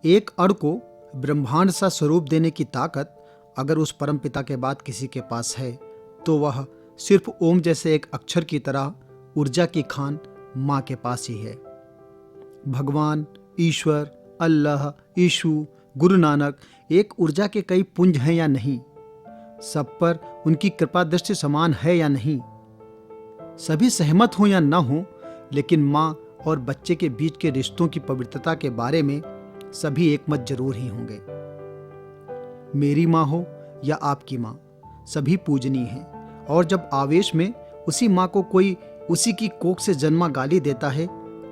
एक अण को ब्रह्मांड सा स्वरूप देने की ताकत अगर उस परम पिता के बाद किसी के पास है तो वह सिर्फ ओम जैसे एक अक्षर की तरह ऊर्जा की खान माँ के पास ही है। भगवान, ईश्वर, अल्लाह, यीशु, गुरु नानक एक ऊर्जा के कई पुंज हैं या नहीं? सब पर उनकी कृपा दृष्टि समान है या नहीं? सभी सहमत हों या न हों, लेकिन माँ और बच्चे के बीच के रिश्तों की पवित्रता के बारे में सभी एकमत जरूर ही होंगे। मेरी माँ हो या आपकी माँ, सभी पूजनीय हैं, और जब आवेश में उसी माँ को कोई उसी की कोख से जन्मा गाली देता है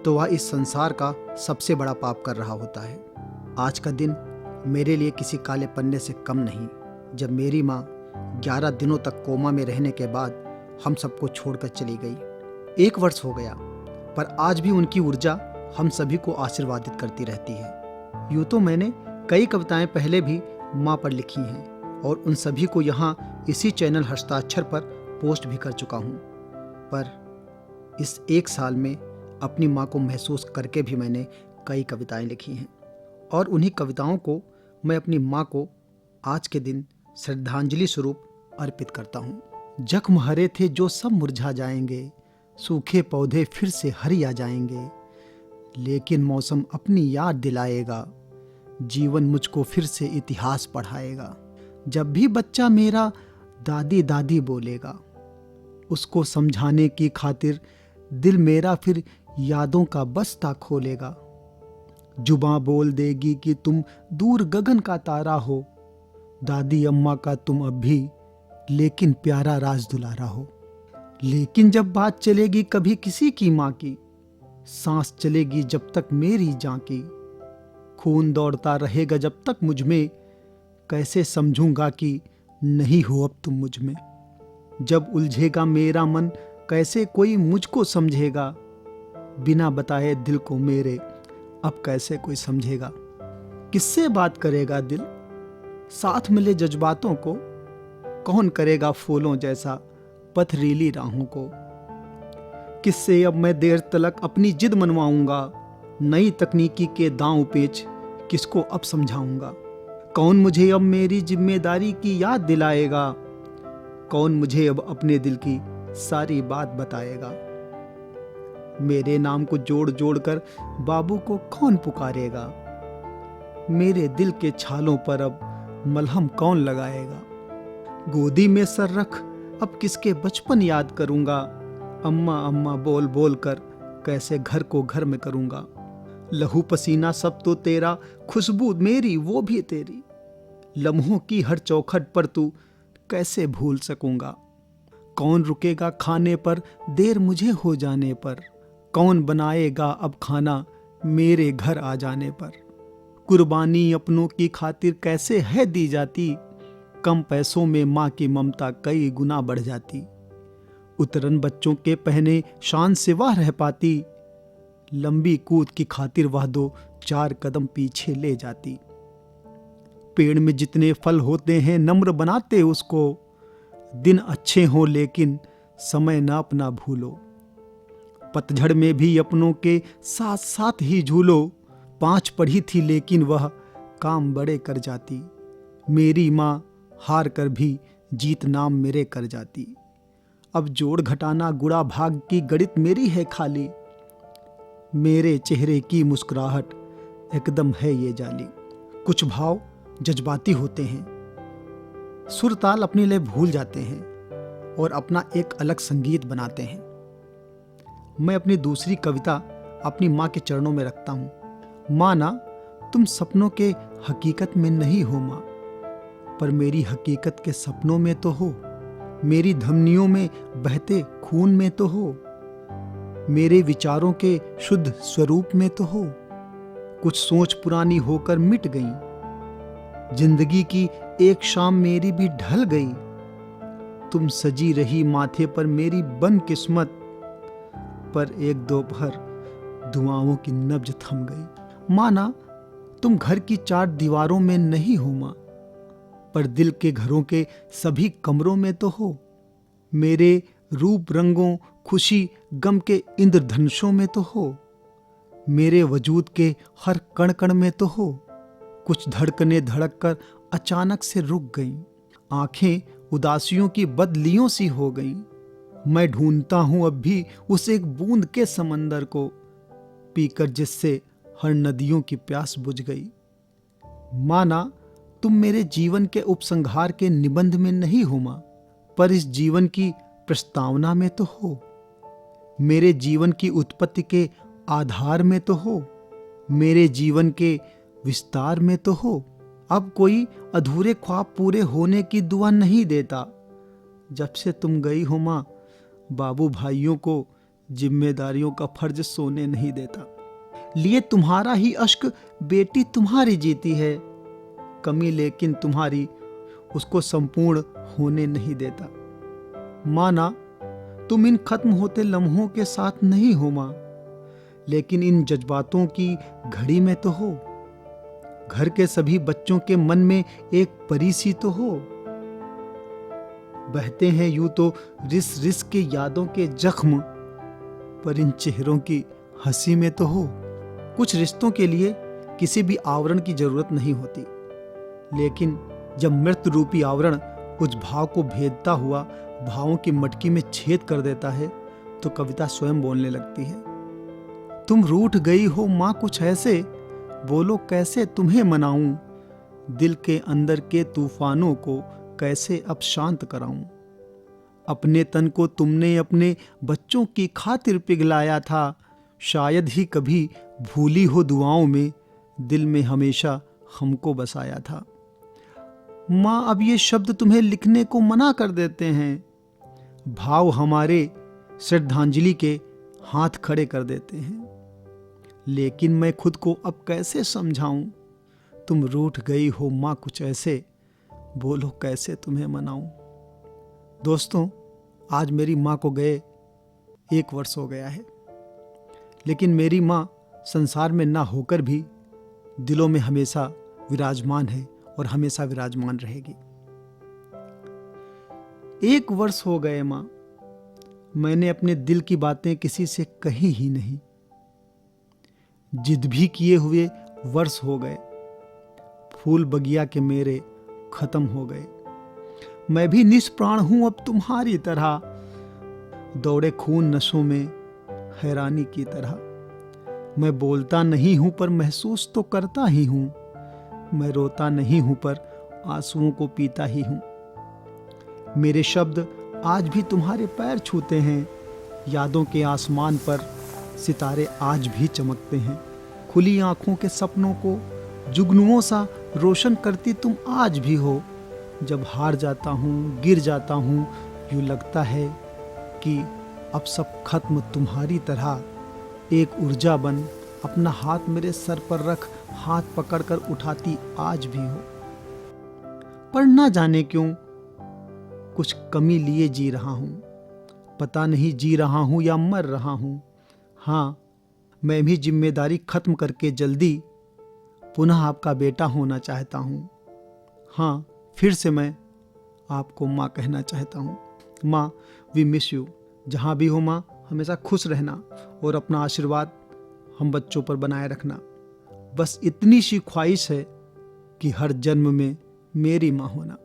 तो वह इस संसार का सबसे बड़ा पाप कर रहा होता है। आज का दिन मेरे लिए किसी काले पन्ने से कम नहीं, जब मेरी माँ 11 दिनों तक कोमा में रहने के बाद हम सबको छोड़कर चली गई। 1 वर्ष हो गया, पर आज भी उनकी ऊर्जा हम सभी को आशीर्वादित करती रहती है। यूँ तो मैंने कई कविताएं पहले भी माँ पर लिखी हैं और उन सभी को यहाँ इसी चैनल हस्ताक्षर पर पोस्ट भी कर चुका हूँ, पर इस 1 साल में अपनी माँ को महसूस करके भी मैंने कई कविताएं लिखी हैं, और उन्हीं कविताओं को मैं अपनी माँ को आज के दिन श्रद्धांजलि स्वरूप अर्पित करता हूँ। जख्म हरे थे जो सब मुरझा जाएंगे, सूखे पौधे फिर से हरी आ जाएंगे, लेकिन मौसम अपनी याद दिलाएगा, जीवन मुझको फिर से इतिहास पढ़ाएगा। जब भी बच्चा मेरा दादी दादी बोलेगा, उसको समझाने की खातिर दिल मेरा फिर यादों का बस्ता खोलेगा। जुबां बोल देगी कि तुम दूर गगन का तारा हो, दादी अम्मा का तुम अब भी लेकिन प्यारा राज दुलारा हो। लेकिन जब बात चलेगी कभी किसी की माँ की, सांस चलेगी जब तक मेरी जान की, खून दौड़ता रहेगा जब तक मुझ में, कैसे समझूंगा कि नहीं हो अब तुम मुझ में। जब उलझेगा मेरा मन कैसे कोई मुझको समझेगा, बिना बताए दिल को मेरे अब कैसे कोई समझेगा। किससे बात करेगा दिल, साथ मिले जज्बातों को, कौन करेगा फूलों जैसा पथरीली राहों को। किससे अब मैं देर तलक अपनी जिद मनवाऊंगा, नई तकनीकी के दांव पेच किसको अब समझाऊंगा। कौन मुझे अब मेरी जिम्मेदारी की याद दिलाएगा, कौन मुझे अब अपने दिल की सारी बात बताएगा। मेरे नाम को जोड़ जोड़ कर बाबू को कौन पुकारेगा, मेरे दिल के छालों पर अब मलहम कौन लगाएगा। गोदी में सर रख अब किसके बचपन याद करूंगा, अम्मा अम्मा बोल बोल कर कैसे घर को घर में करूंगा। लहू पसीना सब तो तेरा, खुशबू मेरी वो भी तेरी, लम्हों की हर चौखट पर तू कैसे भूल सकूंगा। कौन रुकेगा खाने पर देर मुझे हो जाने पर, कौन बनाएगा अब खाना मेरे घर आ जाने पर। कुर्बानी अपनों की खातिर कैसे है दी जाती, कम पैसों में माँ की ममता कई गुना बढ़ जाती। उतरन बच्चों के पहने शान से वह रह पाती, लंबी कूद की खातिर वह 2-4 कदम पीछे ले जाती। पेड़ में जितने फल होते हैं नम्र बनाते उसको, दिन अच्छे हों लेकिन समय ना अपना भूलो। पतझड़ में भी अपनों के साथ साथ ही झूलो, 5 पढ़ी थी लेकिन वह काम बड़े कर जाती। मेरी माँ हार कर भी जीत नाम मेरे कर जाती। अब जोड़ घटाना गुणा भाग की गणित मेरी है खाली, मेरे चेहरे की मुस्कुराहट एकदम है ये जाली। कुछ भाव जज्बाती होते हैं, सुर ताल अपने लिए भूल जाते हैं और अपना एक अलग संगीत बनाते हैं। मैं अपनी दूसरी कविता अपनी माँ के चरणों में रखता हूँ। माँ ना, तुम सपनों के हकीकत में नहीं हो माँ, पर मेरी हकीकत के सपनों में तो हो। मेरी धमनियों में बहते खून में तो हो, मेरे विचारों के शुद्ध स्वरूप में तो हो। कुछ सोच पुरानी होकर मिट गई, जिंदगी की एक शाम मेरी भी ढल गई। तुम सजी रही माथे पर मेरी बन किस्मत, पर एक दोपहर दुआओं की नब्ज थम गई। माना तुम घर की 4 दीवारों में नहीं हो माँ, पर दिल के घरों के सभी कमरों में तो हो। मेरे रूप रंगों खुशी गम के इंद्रधनुषों में तो हो, मेरे वजूद के हर कण कण में तो हो। कुछ धड़कनें धड़क कर अचानक से रुक गईं। आंखें उदासियों की बदलियों सी हो गईं। मैं ढूंढता हूं अब भी उस एक बूंद के समंदर को, पीकर जिससे हर नदियों की प्यास बुझ गई। माना तुम मेरे जीवन के उपसंहार के निबंध में नहीं हो मां, पर इस जीवन की प्रस्तावना में तो हो। मेरे जीवन की उत्पत्ति के आधार में तो हो, मेरे जीवन के विस्तार में तो हो। अब कोई अधूरे ख्वाब पूरे होने की दुआ नहीं देता। जब से तुम गई हो मां, बाबू भाइयों को जिम्मेदारियों का फर्ज सोने नहीं देता। लिए तुम्हारा ही अश्क बेटी तुम्हारी जीती है, कमी लेकिन तुम्हारी उसको संपूर्ण होने नहीं देता। माना तुम इन खत्म होते लम्हों के साथ नहीं हो मां, लेकिन इन जज्बातों की घड़ी में तो हो। घर के सभी बच्चों के मन में एक परी सी तो हो। बहते हैं यूं तो रिस रिस के यादों के जख्म, पर इन चेहरों की हंसी में तो हो। कुछ रिश्तों के लिए किसी भी आवरण की जरूरत नहीं होती, लेकिन जब मृत्यु रूपी आवरण उस भाव को भेदता हुआ भावों की मटकी में छेद कर देता है, तो कविता स्वयं बोलने लगती है। तुम रूठ गई हो मां कुछ ऐसे, बोलो कैसे तुम्हें मनाऊं, दिल के अंदर के तूफानों को कैसे अब शांत कराऊं। अपने तन को तुमने अपने बच्चों की खातिर पिघलाया था, शायद ही कभी भूली हो दुआओं में, दिल में हमेशा हमको बसाया था। मां अब ये शब्द तुम्हें लिखने को मना कर देते हैं, भाव हमारे श्रद्धांजलि के हाथ खड़े कर देते हैं। लेकिन मैं खुद को अब कैसे समझाऊं, तुम रूठ गई हो मां कुछ ऐसे, बोलो कैसे तुम्हें मनाऊं। दोस्तों, आज मेरी मां को गए 1 वर्ष हो गया है, लेकिन मेरी मां संसार में ना होकर भी दिलों में हमेशा विराजमान है और हमेशा विराजमान रहेगी। 1 वर्ष हो गए मां, मैंने अपने दिल की बातें किसी से कही ही नहीं। जिद भी किए हुए वर्ष हो गए, फूल बगिया के मेरे खत्म हो गए। मैं भी निष्प्राण हूं अब तुम्हारी तरह, दौड़े खून नसों में हैरानी की तरह। मैं बोलता नहीं हूं पर महसूस तो करता ही हूं, मैं रोता नहीं हूं पर आंसुओं को पीता ही हूं। मेरे शब्द आज भी तुम्हारे पैर छूते हैं, यादों के आसमान पर सितारे आज भी चमकते हैं। खुली आंखों के सपनों को जुगनुओं सा रोशन करती तुम आज भी हो। जब हार जाता हूँ, गिर जाता हूँ, यूँ लगता है कि अब सब खत्म तुम्हारी तरह। एक ऊर्जा बन अपना हाथ मेरे सर पर रख, हाथ पकड़कर उठाती आज भी हो। पर ना जाने क्यों कुछ कमी लिए जी रहा हूँ, पता नहीं जी रहा हूँ या मर रहा हूँ। हाँ, मैं भी जिम्मेदारी खत्म करके जल्दी पुनः आपका बेटा होना चाहता हूँ। हाँ, फिर से मैं आपको माँ कहना चाहता हूँ। माँ, वी मिस यू। जहाँ भी हो माँ, हमेशा खुश रहना और अपना आशीर्वाद हम बच्चों पर बनाए रखना। बस इतनी सी ख्वाहिश है कि हर जन्म में मेरी माँ होना।